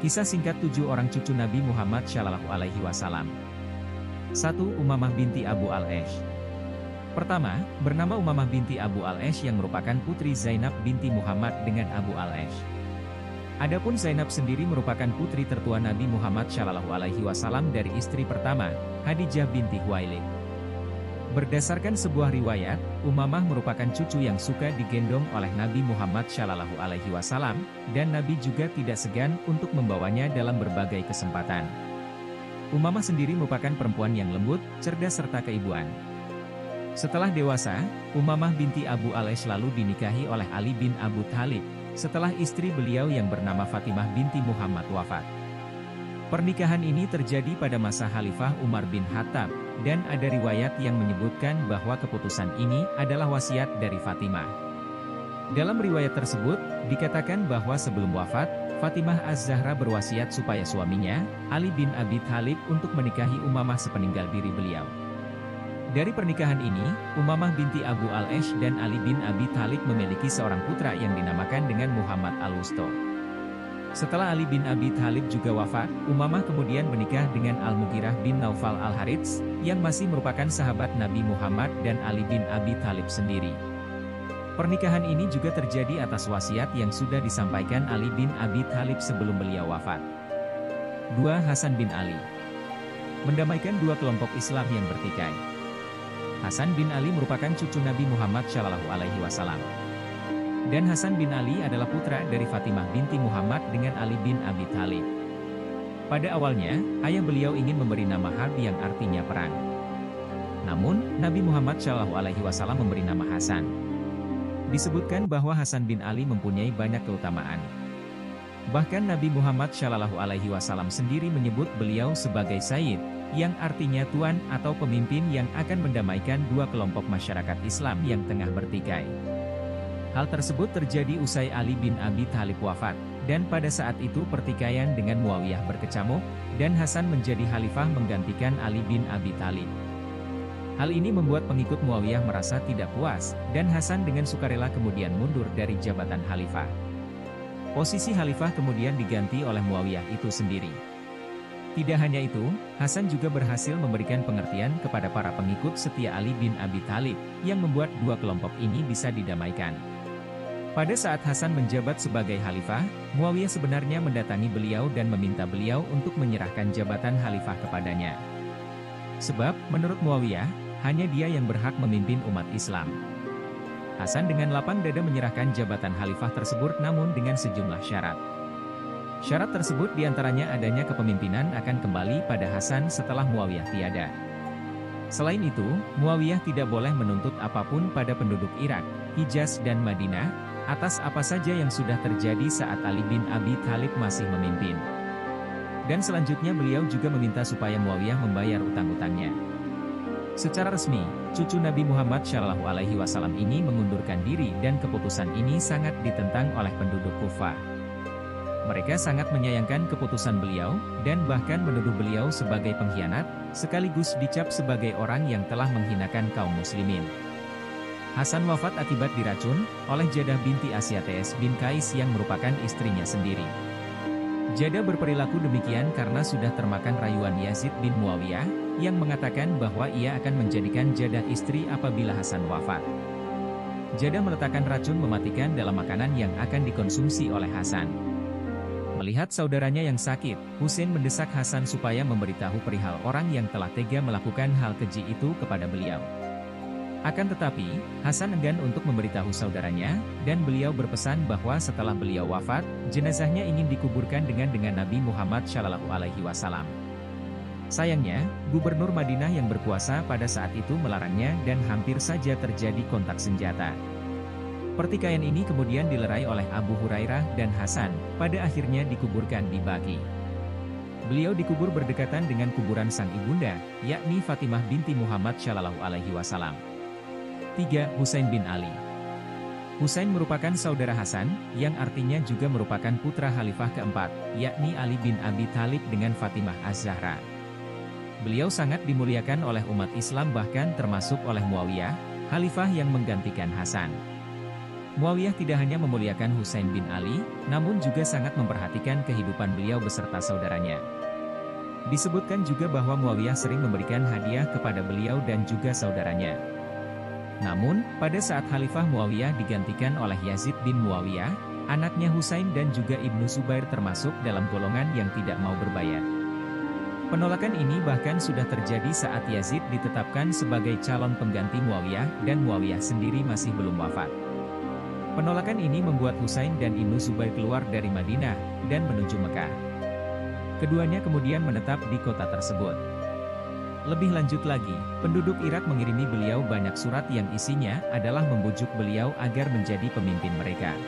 Kisah singkat 7 orang cucu Nabi Muhammad Shallallahu Alaihi Wasallam. 1. Umamah binti Abu al-Ash. Pertama, bernama Umamah binti Abu al-Ash yang merupakan putri Zainab binti Muhammad dengan Abu al-Ash. Adapun Zainab sendiri merupakan putri tertua Nabi Muhammad Shallallahu Alaihi Wasallam dari istri pertama, Khadijah binti Khuwailid. Berdasarkan sebuah riwayat, Umamah merupakan cucu yang suka digendong oleh Nabi Muhammad Shallallahu Alaihi Wasallam, dan Nabi juga tidak segan untuk membawanya dalam berbagai kesempatan. Umamah sendiri merupakan perempuan yang lembut, cerdas serta keibuan. Setelah dewasa, Umamah binti Abu al-Ash lalu dinikahi oleh Ali bin Abu Thalib, setelah istri beliau yang bernama Fatimah binti Muhammad wafat. Pernikahan ini terjadi pada masa Khalifah Umar bin Khattab, dan ada riwayat yang menyebutkan bahwa keputusan ini adalah wasiat dari Fatimah. Dalam riwayat tersebut, dikatakan bahwa sebelum wafat, Fatimah Az-Zahra berwasiat supaya suaminya, Ali bin Abi Thalib untuk menikahi Umamah sepeninggal diri beliau. Dari pernikahan ini, Umamah binti Abu al-Ash dan Ali bin Abi Thalib memiliki seorang putra yang dinamakan dengan Muhammad al-Wusto. Setelah Ali bin Abi Thalib juga wafat, Umamah kemudian menikah dengan Al-Mughirah bin Naufal al-Harits, yang masih merupakan sahabat Nabi Muhammad dan Ali bin Abi Thalib sendiri. Pernikahan ini juga terjadi atas wasiat yang sudah disampaikan Ali bin Abi Thalib sebelum beliau wafat. 2. Hasan bin Ali. Mendamaikan dua kelompok Islam yang bertikai. Hasan bin Ali merupakan cucu Nabi Muhammad Shallallahu Alaihi Wasallam. Dan Hasan bin Ali adalah putra dari Fatimah binti Muhammad dengan Ali bin Abi Thalib. Pada awalnya, ayah beliau ingin memberi nama Harb yang artinya perang. Namun, Nabi Muhammad Shallallahu Alaihi Wasallam memberi nama Hasan. Disebutkan bahwa Hasan bin Ali mempunyai banyak keutamaan. Bahkan Nabi Muhammad Shallallahu Alaihi Wasallam sendiri menyebut beliau sebagai Sayyid, yang artinya tuan atau pemimpin yang akan mendamaikan dua kelompok masyarakat Islam yang tengah bertikai. Hal tersebut terjadi usai Ali bin Abi Thalib wafat, dan pada saat itu pertikaian dengan Muawiyah berkecamuk, dan Hasan menjadi khalifah menggantikan Ali bin Abi Thalib. Hal ini membuat pengikut Muawiyah merasa tidak puas, dan Hasan dengan sukarela kemudian mundur dari jabatan khalifah. Posisi khalifah kemudian diganti oleh Muawiyah itu sendiri. Tidak hanya itu, Hasan juga berhasil memberikan pengertian kepada para pengikut setia Ali bin Abi Thalib, yang membuat dua kelompok ini bisa didamaikan. Pada saat Hasan menjabat sebagai khalifah, Muawiyah sebenarnya mendatangi beliau dan meminta beliau untuk menyerahkan jabatan khalifah kepadanya. Sebab, menurut Muawiyah, hanya dia yang berhak memimpin umat Islam. Hasan dengan lapang dada menyerahkan jabatan khalifah tersebut namun dengan sejumlah syarat. Syarat tersebut diantaranya adanya kepemimpinan akan kembali pada Hasan setelah Muawiyah tiada. Selain itu, Muawiyah tidak boleh menuntut apapun pada penduduk Irak, Hijaz dan Madinah, atas apa saja yang sudah terjadi saat Ali bin Abi Thalib masih memimpin. Dan selanjutnya beliau juga meminta supaya Muawiyah membayar utang-utangnya. Secara resmi, cucu Nabi Muhammad Shallallahu Alaihi Wasallam ini mengundurkan diri dan keputusan ini sangat ditentang oleh penduduk Kufah. Mereka sangat menyayangkan keputusan beliau, dan bahkan menuduh beliau sebagai pengkhianat, sekaligus dicap sebagai orang yang telah menghinakan kaum muslimin. Hasan wafat akibat diracun oleh Jadah binti Asyates bin Qais yang merupakan istrinya sendiri. Jadah berperilaku demikian karena sudah termakan rayuan Yazid bin Muawiyah, yang mengatakan bahwa ia akan menjadikan Jadah istri apabila Hasan wafat. Jadah meletakkan racun mematikan dalam makanan yang akan dikonsumsi oleh Hasan. Melihat saudaranya yang sakit, Husain mendesak Hasan supaya memberitahu perihal orang yang telah tega melakukan hal keji itu kepada beliau. Akan tetapi, Hasan enggan untuk memberitahu saudaranya, dan beliau berpesan bahwa setelah beliau wafat, jenazahnya ingin dikuburkan dengan Nabi Muhammad Shallallahu Alaihi Wasallam. Sayangnya, Gubernur Madinah yang berkuasa pada saat itu melarangnya dan hampir saja terjadi kontak senjata. Pertikaian ini kemudian dilerai oleh Abu Hurairah dan Hasan, pada akhirnya dikuburkan di Baqi. Beliau dikubur berdekatan dengan kuburan sang ibunda, yakni Fatimah binti Muhammad Shallallahu Alaihi Wasallam. 3. Husain bin Ali. Husain merupakan saudara Hasan, yang artinya juga merupakan putra khalifah keempat, yakni Ali bin Abi Thalib dengan Fatimah Az-Zahra. Beliau sangat dimuliakan oleh umat Islam bahkan termasuk oleh Muawiyah, khalifah yang menggantikan Hasan. Muawiyah tidak hanya memuliakan Husain bin Ali, namun juga sangat memperhatikan kehidupan beliau beserta saudaranya. Disebutkan juga bahwa Muawiyah sering memberikan hadiah kepada beliau dan juga saudaranya. Namun, pada saat Khalifah Muawiyah digantikan oleh Yazid bin Muawiyah, anaknya Husain dan juga Ibnu Zubair termasuk dalam golongan yang tidak mau berbayat. Penolakan ini bahkan sudah terjadi saat Yazid ditetapkan sebagai calon pengganti Muawiyah dan Muawiyah sendiri masih belum wafat. Penolakan ini membuat Husain dan Ibnu Zubair keluar dari Madinah dan menuju Mekah. Keduanya kemudian menetap di kota tersebut. Lebih lanjut lagi, penduduk Irak mengirimi beliau banyak surat yang isinya adalah membujuk beliau agar menjadi pemimpin mereka.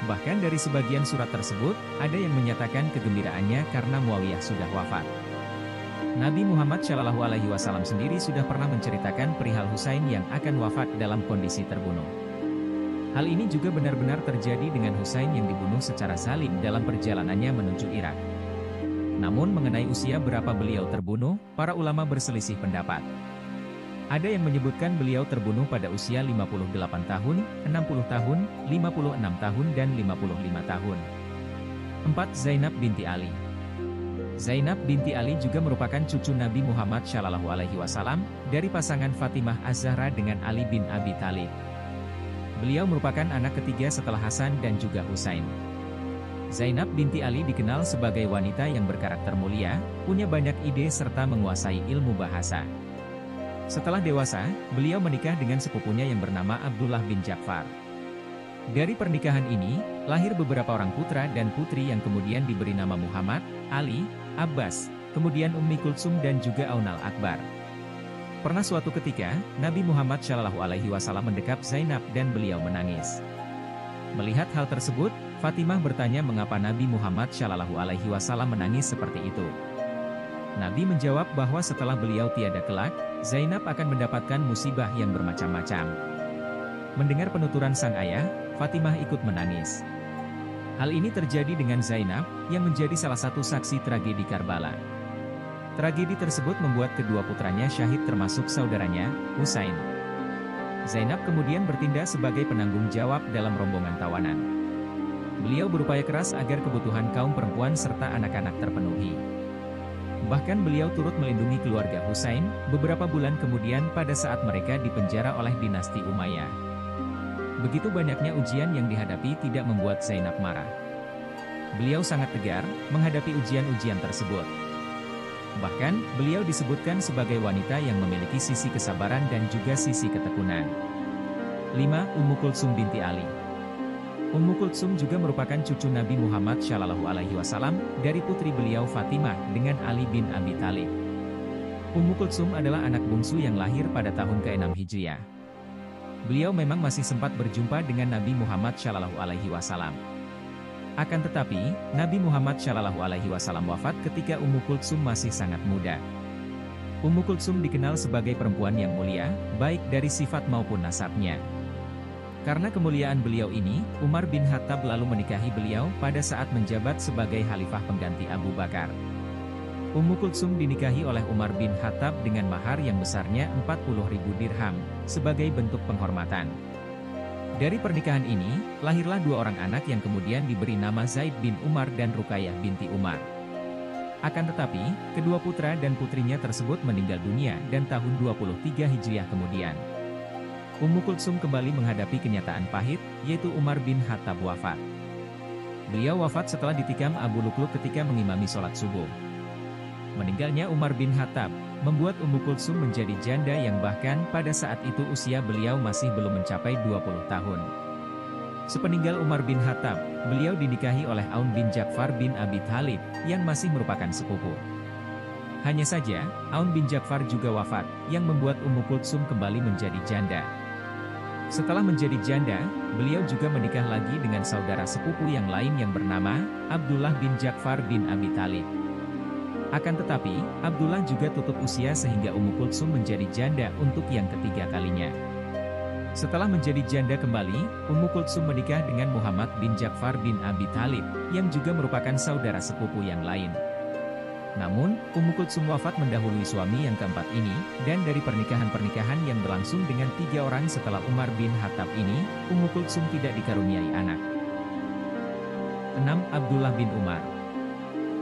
Bahkan dari sebagian surat tersebut, ada yang menyatakan kegembiraannya karena Muawiyah sudah wafat. Nabi Muhammad SAW sendiri sudah pernah menceritakan perihal Husain yang akan wafat dalam kondisi terbunuh. Hal ini juga benar-benar terjadi dengan Husain yang dibunuh secara zalim dalam perjalanannya menuju Irak. Namun mengenai usia berapa beliau terbunuh, para ulama berselisih pendapat. Ada yang menyebutkan beliau terbunuh pada usia 58 tahun, 60 tahun, 56 tahun dan 55 tahun. 4. Zainab binti Ali. Zainab binti Ali juga merupakan cucu Nabi Muhammad SAW dari pasangan Fatimah Az-Zahra dengan Ali bin Abi Thalib. Beliau merupakan anak ketiga setelah Hasan dan juga Husain. Zainab binti Ali dikenal sebagai wanita yang berkarakter mulia, punya banyak ide serta menguasai ilmu bahasa. Setelah dewasa, beliau menikah dengan sepupunya yang bernama Abdullah bin Ja'far. Dari pernikahan ini, lahir beberapa orang putra dan putri yang kemudian diberi nama Muhammad, Ali, Abbas, kemudian Ummi Kulsum dan juga Aunal Akbar. Pernah suatu ketika, Nabi Muhammad SAW mendekap Zainab dan beliau menangis. Melihat hal tersebut, Fatimah bertanya mengapa Nabi Muhammad SAW menangis seperti itu. Nabi menjawab bahwa setelah beliau tiada kelak, Zainab akan mendapatkan musibah yang bermacam-macam. Mendengar penuturan sang ayah, Fatimah ikut menangis. Hal ini terjadi dengan Zainab, yang menjadi salah satu saksi tragedi Karbala. Tragedi tersebut membuat kedua putranya syahid termasuk saudaranya, Husain. Zainab kemudian bertindak sebagai penanggung jawab dalam rombongan tawanan. Beliau berupaya keras agar kebutuhan kaum perempuan serta anak-anak terpenuhi. Bahkan beliau turut melindungi keluarga Husain, beberapa bulan kemudian pada saat mereka dipenjara oleh dinasti Umayyah. Begitu banyaknya ujian yang dihadapi tidak membuat Zainab marah. Beliau sangat tegar, menghadapi ujian-ujian tersebut. Bahkan, beliau disebutkan sebagai wanita yang memiliki sisi kesabaran dan juga sisi ketekunan. 5. Ummu Kulsum binti Ali. Ummu Kulsum juga merupakan cucu Nabi Muhammad SAW dari putri beliau Fatimah dengan Ali bin Abi Thalib. Ummu Kulsum adalah anak bungsu yang lahir pada tahun ke-6 Hijriah. Beliau memang masih sempat berjumpa dengan Nabi Muhammad SAW. Akan tetapi, Nabi Muhammad SAW wafat ketika Ummu Kulsum masih sangat muda. Ummu Kulsum dikenal sebagai perempuan yang mulia, baik dari sifat maupun nasabnya. Karena kemuliaan beliau ini, Umar bin Khattab lalu menikahi beliau pada saat menjabat sebagai khalifah pengganti Abu Bakar. Ummu Kulsum dinikahi oleh Umar bin Khattab dengan mahar yang besarnya 40.000 dirham, sebagai bentuk penghormatan. Dari pernikahan ini, lahirlah dua orang anak yang kemudian diberi nama Zaid bin Umar dan Ruqayyah binti Umar. Akan tetapi, kedua putra dan putrinya tersebut meninggal dunia dan tahun 23 Hijriah kemudian. Ummu Kulsum kembali menghadapi kenyataan pahit, yaitu Umar bin Khattab wafat. Beliau wafat setelah ditikam Abu Lu'lu' ketika mengimami sholat subuh. Meninggalnya Umar bin Khattab membuat Ummu Kulsum menjadi janda yang bahkan pada saat itu usia beliau masih belum mencapai 20 tahun. Sepeninggal Umar bin Khattab, beliau dinikahi oleh Aun bin Ja'far bin Abi Thalib, yang masih merupakan sepupu. Hanya saja, Aun bin Ja'far juga wafat, yang membuat Ummu Kulsum kembali menjadi janda. Setelah menjadi janda, beliau juga menikah lagi dengan saudara sepupu yang lain yang bernama Abdullah bin Ja'far bin Abi Thalib. Akan tetapi, Abdullah juga tutup usia sehingga Ummu Kulsum menjadi janda untuk yang ketiga kalinya. Setelah menjadi janda kembali, Ummu Kulsum menikah dengan Muhammad bin Ja'far bin Abi Thalib, yang juga merupakan saudara sepupu yang lain. Namun, Ummu Kulsum wafat mendahului suami yang keempat ini, dan dari pernikahan-pernikahan yang berlangsung dengan 3 orang setelah Umar bin Khattab ini, Ummu Kulsum tidak dikaruniai anak. 6. Abdullah bin Umar.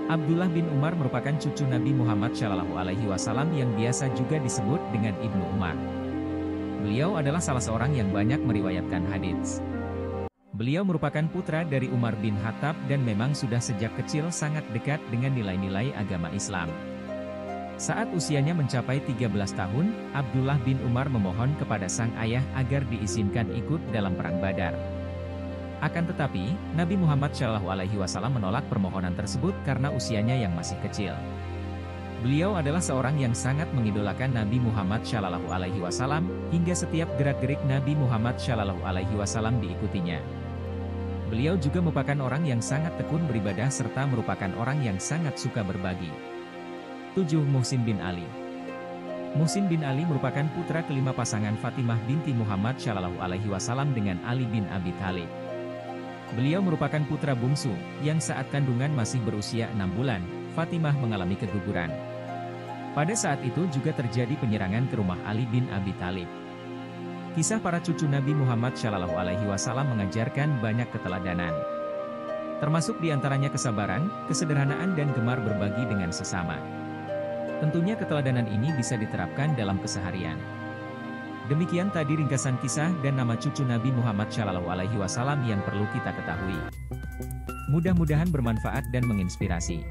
Abdullah bin Umar merupakan cucu Nabi Muhammad SAW yang biasa juga disebut dengan Ibnu Umar. Beliau adalah salah seorang yang banyak meriwayatkan hadits. Beliau merupakan putra dari Umar bin Khattab dan memang sudah sejak kecil sangat dekat dengan nilai-nilai agama Islam. Saat usianya mencapai 13 tahun, Abdullah bin Umar memohon kepada sang ayah agar diizinkan ikut dalam perang Badar. Akan tetapi, Nabi Muhammad SAW menolak permohonan tersebut karena usianya yang masih kecil. Beliau adalah seorang yang sangat mengidolakan Nabi Muhammad SAW, hingga setiap gerak-gerik Nabi Muhammad SAW diikutinya. Beliau juga merupakan orang yang sangat tekun beribadah serta merupakan orang yang sangat suka berbagi. 7. Muhsin bin Ali. Muhsin bin Ali merupakan putra kelima pasangan Fatimah binti Muhammad SAW dengan Ali bin Abi Thalib. Beliau merupakan putra bungsu, yang saat kandungan masih berusia 6 bulan, Fatimah mengalami keguguran. Pada saat itu juga terjadi penyerangan ke rumah Ali bin Abi Thalib. Kisah para cucu Nabi Muhammad SAW mengajarkan banyak keteladanan. Termasuk diantaranya kesabaran, kesederhanaan dan gemar berbagi dengan sesama. Tentunya keteladanan ini bisa diterapkan dalam keseharian. Demikian tadi ringkasan kisah dan nama cucu Nabi Muhammad SAW yang perlu kita ketahui. Mudah-mudahan bermanfaat dan menginspirasi.